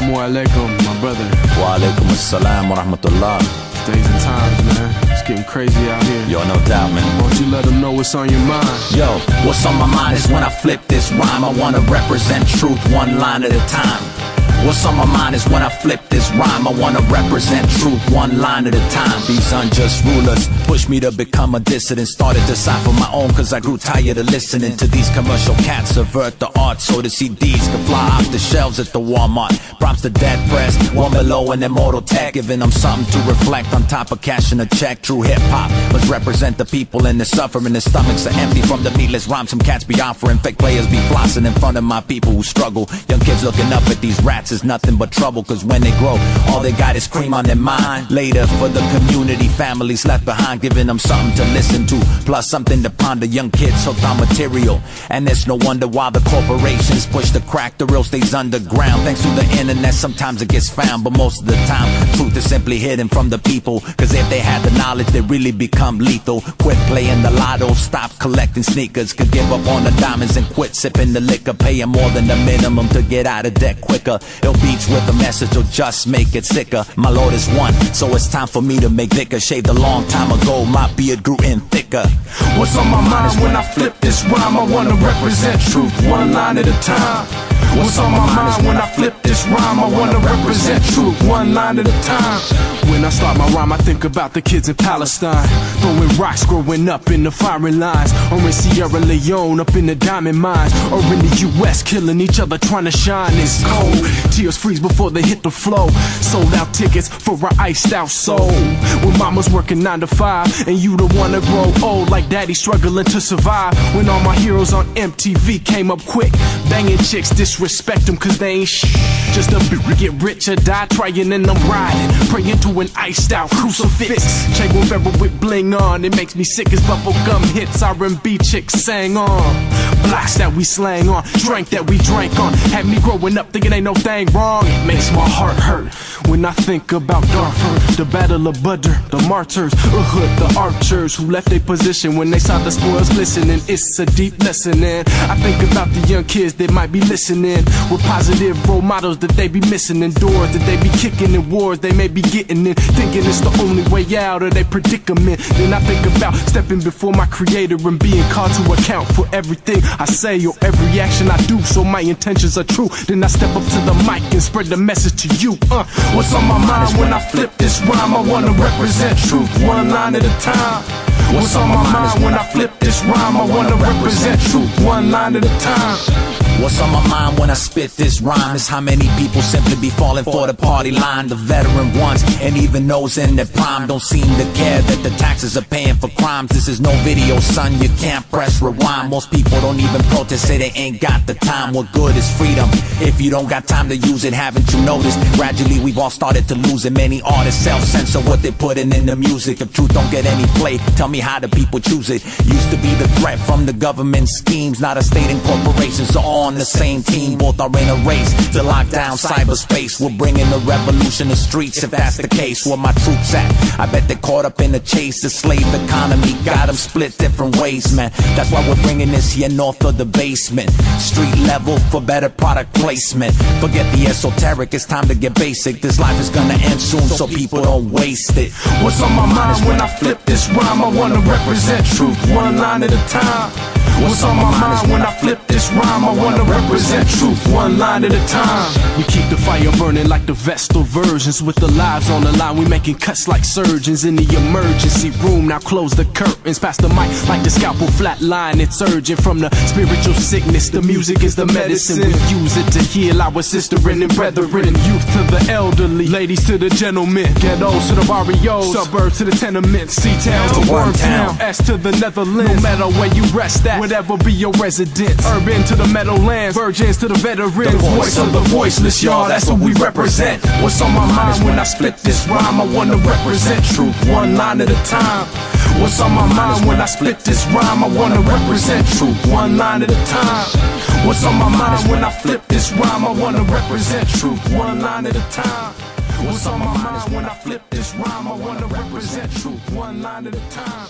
Assalamu alaikum, my brother. Wa alaikum assalam wa rahmatullah. Days and times, man. It's getting crazy out here. Yo, no doubt, man. Won't you let them know what's on your mind? Yo, what's on my mind is when I flip this rhyme, I wanna represent truth one line at a time. What's on my mind is when I flip this rhyme, I wanna represent truth one line at a time. These unjust rulers pushed me to become a dissident. Started to cipher my own cause I grew tired of listening to these commercial cats subvert the art so the CDs can fly off the shelves at the Walmart. Props to dead press, one below and immortal tech, giving them something to reflect on top of cashing a check. True hip-hop must represent the people and the suffering. Their stomachs are empty from the meatless rhymes some cats be offering. Fake players be flossing in front of my people who struggle. Young kids looking up at these rats is nothing but trouble, cause when they grow all they got is cream on their mind. Later for the community, families left behind, giving them something to listen to, plus something to ponder. Young kids hooked on material, and it's no wonder why the corporations push the crack. The real stays underground. Thanks to the internet sometimes it gets found, but most of the time truth is simply hidden from the people, cause if they had the knowledge they really become lethal. Quit playing the lotto, stop collecting sneakers, could give up on the diamonds and quit sipping the liquor, paying more than the minimum to get out of debt quicker. It'll beats with a message or just make it sicker. My Lord is one, so it's time for me to make thicker. Shaved a long time ago, my beard grew in thicker. What's on my mind when I flip this rhyme? I wanna represent truth one line at a time. What's on my mind when I flip this rhyme? I wanna represent truth one line at a time. When I start my rhyme, I think about the kids in Palestine, throwing rocks, growing up in the firing lines, or in Sierra Leone, up in the diamond mines, or in the US, killing each other, trying to shine. It's cold, tears freeze before they hit the flow. Sold out tickets for our iced out soul. When mama's working 9 to 5, and you the one to grow old like daddy struggling to survive. When all my heroes on MTV came up quick, banging chicks, disrespect them cause they ain't just a get rich or die trying, and I'm riding, praying to an iced out crucifix. Chain Guevara with bling on, it makes me sick as bubblegum hits. R&B chicks sang on, blocks that we slang on, drank that we drank on. Had me growing up thinking ain't no thing wrong. It makes my heart hurt when I think about Darfur, the Battle of Badr, the martyrs, Uhud, the archers who left their position when they saw the spoils glistening. It's a deep lesson, and I think about the young kids that might be listening, with positive role models that they be missing, in doors that they be kicking, in wars they may be getting in, thinking it's the only way out of their predicament. Then I think about stepping before my creator and being called to account for everything I say or every action I do, so my intentions are true. Then I step up to the mic and spread the message to you. What's on my mind when I flip this rhyme? I wanna represent truth one line at a time. What's on my mind when I flip this rhyme? I wanna represent truth one line at a time. What's on my mind when I spit this rhyme is how many people simply be falling for the party line. The veteran ones and even those in their prime don't seem to care that the taxes are paying for crimes. This is no video, son, you can't press rewind. Most people don't even protest, say they ain't got the time. What good is freedom if you don't got time to use it? Haven't you noticed? Gradually we've all started to lose it. Many artists self-censor what they're putting in the music. If truth don't get any play, tell me how do people choose it? Used to be the threat from the government schemes, not a state and corporations, so on the same team, both are in a race to lock down cyberspace. We're bringing the revolution to streets if that's the case. Where my troops at? I bet they're caught up in the chase. The slave economy got them split different ways, man. That's why we're bringing this here north of the basement. Street level for better product placement. Forget the esoteric, it's time to get basic. This life is gonna end soon, so people don't waste it. What's on my mind when I flip this rhyme? I wanna represent truth one line at a time. What's on my mind when I flip this rhyme? I wanna represent truth one line at a time. We keep the fire burning like the Vestal versions, with the lives on the line. We making cuts like surgeons in the emergency room. Now close the curtains, pass the mic like the scalpel flatline. It's urgent from the spiritual sickness. The music is the medicine. We use it to heal our sisterin and brethren. Youth to the elderly, ladies to the gentlemen, ghettos to the barrios, suburbs to the tenements, C-towns to Wormtown, S to the Netherlands. No matter where you rest at, whatever be your residence. Urban to the meadowlands, virgins to the veterans. The voice of the voiceless, y'all, that's what we represent. What's on my mind when I split this rhyme? I wanna represent truth one line at a time. What's on my mind when I split this rhyme? I wanna represent truth one line at a time. What's on my mind when I flip this rhyme? I wanna represent truth one line at a time. What's on my mind when I flip this rhyme? I wanna represent truth one line at a time.